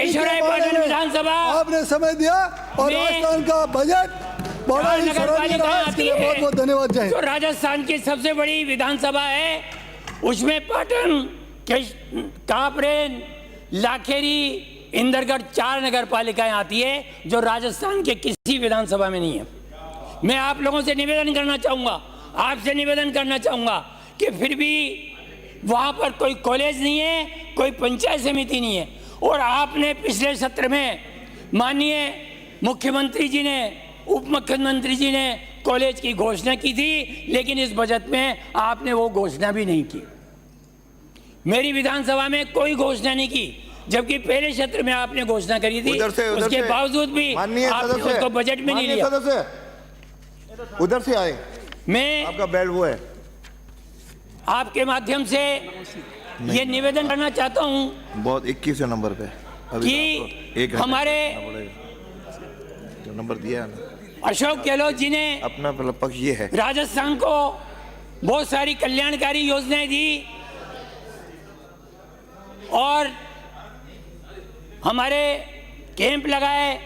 केशवराय विधानसभा आपने समय दिया और राजस्थान का बजट बड़ा ही सराहनीय रहा, इसके लिए बहुत बहुत धन्यवाद। जय। जो राजस्थान की सबसे बड़ी विधानसभा है उसमें पाटन, कापरेन, लाखेरी, इंदरगढ़ 4 नगर पालिकाएं आती है जो राजस्थान के किसी विधानसभा में नहीं है। मैं आप लोगों से निवेदन करना चाहूँगा, आपसे निवेदन करना चाहूँगा कि फिर भी वहाँ पर कोई कॉलेज नहीं है, कोई पंचायत समिति नहीं है। और आपने पिछले सत्र में माननीय मुख्यमंत्री जी ने, उप मुख्यमंत्री जी ने कॉलेज की घोषणा की थी, लेकिन इस बजट में आपने वो घोषणा भी नहीं की। मेरी विधानसभा में कोई घोषणा नहीं की, जबकि पहले सत्र में आपने घोषणा करी थी, उसके बावजूद भी आपने उसको बजट में नहीं लिया। उधर से आए, मैं आपका बेल्ट वो है। आपके माध्यम से ये निवेदन करना चाहता हूँ बहुत 21 नंबर पे कि हमारे जो नंबर दिया है ना, अशोक गहलोत जी ने अपना पक्ष ये है, राजस्थान को बहुत सारी कल्याणकारी योजनाएं दी और हमारे कैंप लगाए,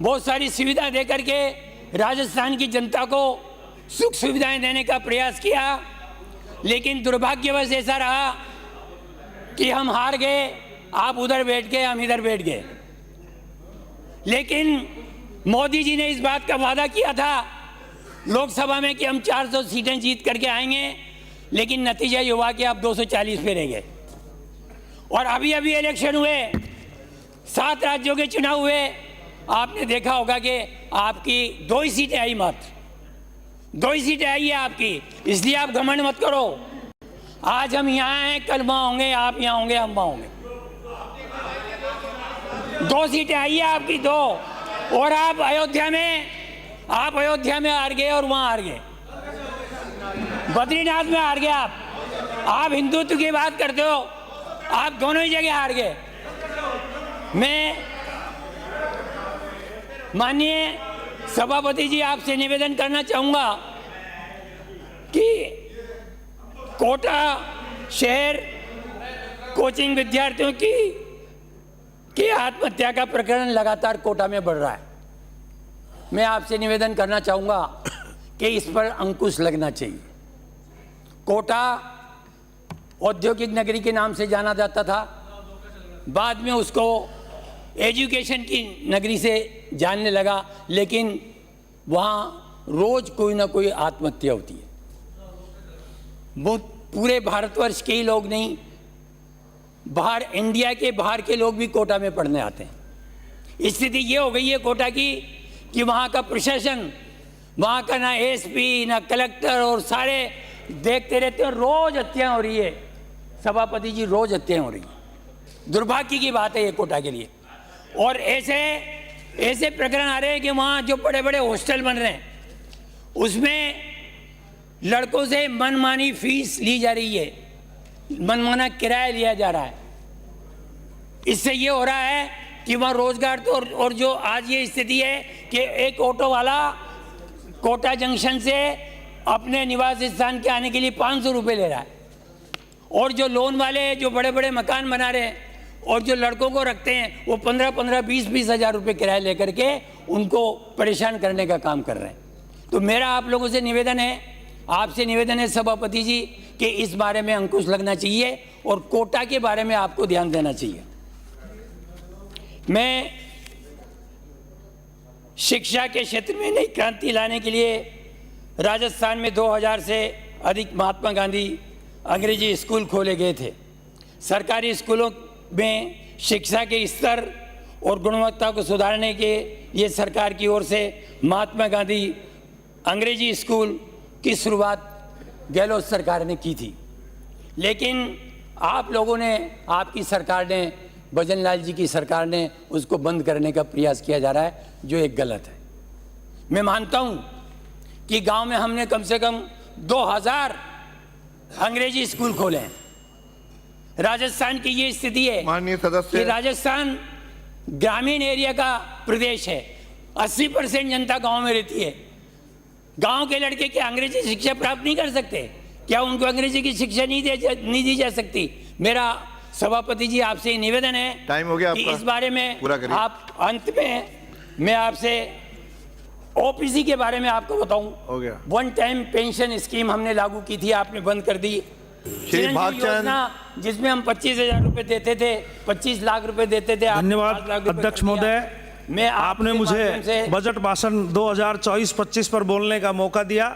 बहुत सारी सुविधा दे करके राजस्थान की जनता को सुख सुविधाएं देने का प्रयास किया। लेकिन दुर्भाग्यवश ऐसा रहा कि हम हार गए, आप उधर बैठ गए, हम इधर बैठ गए। लेकिन मोदी जी ने इस बात का वादा किया था लोकसभा में कि हम 400 सीटें जीत करके आएंगे, लेकिन नतीजा ये हुआ कि आप 240 पे रह गए। और अभी अभी इलेक्शन हुए, 7 राज्यों के चुनाव हुए, आपने देखा होगा कि आपकी 2 ही सीटें आई, मात्र 2 ही सीटें आई है आपकी। इसलिए आप घमंड मत करो। आज हम यहाँ हैं, कल वहाँ होंगे, आप यहाँ होंगे, हम वहाँ होंगे। 2 सीटें आई है आपकी, 2। और आप अयोध्या में हार गए और वहाँ हार गए, बद्रीनाथ में हार गए। आप हिंदुत्व की बात करते हो, आप दोनों ही जगह हार गए। मैं माननीय सभापति जी आपसे निवेदन करना चाहूँगा कि कोटा शहर कोचिंग विद्यार्थियों की आत्महत्या का प्रकरण लगातार कोटा में बढ़ रहा है। मैं आपसे निवेदन करना चाहूँगा कि इस पर अंकुश लगना चाहिए। कोटा औद्योगिक नगरी के नाम से जाना जाता था, बाद में उसको एजुकेशन की नगरी से जानने लगा, लेकिन वहाँ रोज कोई ना कोई आत्महत्या होती है। वो पूरे भारतवर्ष के ही लोग नहीं, बाहर इंडिया के बाहर के लोग भी कोटा में पढ़ने आते हैं। स्थिति ये हो गई है कोटा की कि वहाँ का प्रशासन, वहाँ का ना एसपी ना कलेक्टर, और सारे देखते रहते हैं, रोज हत्याएं हो रही है। सभापति जी, रोज हत्याएं हो रही है। दुर्भाग्य की बात है ये कोटा के लिए। और ऐसे प्रकरण आ रहे हैं कि वहाँ जो बड़े बड़े हॉस्टल बन रहे हैं उसमें लड़कों से मनमानी फीस ली जा रही है, मनमाना किराया लिया जा रहा है। इससे ये हो रहा है कि वहाँ रोजगार तो, और जो आज ये स्थिति है कि एक ऑटो वाला कोटा जंक्शन से अपने निवास स्थान के आने के लिए 500 रुपये ले रहा है, और जो लोन वाले जो बड़े बड़े मकान बना रहे हैं और जो लड़कों को रखते हैं वो 15-15, 20-20 हज़ार रुपये किराया लेकर के उनको परेशान करने का काम कर रहे हैं। तो मेरा आप लोगों से निवेदन है, आपसे निवेदन है सभापति जी, कि इस बारे में अंकुश लगना चाहिए और कोटा के बारे में आपको ध्यान देना चाहिए। मैं शिक्षा के क्षेत्र में नई क्रांति लाने के लिए राजस्थान में 2000 से अधिक महात्मा गांधी अंग्रेजी स्कूल खोले गए थे। सरकारी स्कूलों में शिक्षा के स्तर और गुणवत्ता को सुधारने के ये सरकार की ओर से महात्मा गांधी अंग्रेजी स्कूल की शुरुआत गहलोत सरकार ने की थी। लेकिन आप लोगों ने, आपकी सरकार ने, भजनलाल जी की सरकार ने उसको बंद करने का प्रयास किया जा रहा है, जो एक गलत है। मैं मानता हूँ कि गांव में हमने कम से कम 2000 अंग्रेजी स्कूल खोले हैं। राजस्थान की ये स्थिति है माननीय सदस्य, कि राजस्थान ग्रामीण एरिया का प्रदेश है। 80% जनता गांव में रहती है। गांव के लड़के क्या अंग्रेजी शिक्षा प्राप्त नहीं कर सकते? क्या उनको अंग्रेजी की शिक्षा नहीं दी जा सकती? मेरा सभापति जी आपसे ये निवेदन है टाइम हो गया कि आपका। इस बारे में पूरा करिए। आप अंत में मैं आपसे ओपीसी के बारे में आपको बताऊं। हो गया। वन टाइम पेंशन स्कीम हमने लागू की थी, आपने बंद कर दी। चिरंजीवी भागचंद। योजना जिसमें हम 25,000 रुपए देते थे, 25 लाख रुपए देते थे। आप 5 धन्यवाद लाख रुपए कर अध्यक्ष दिया। महोदय, मैं आपने आपके माध्यम मुझे से बजट भाषण 2024-25 पर बोलने का मौका दिया।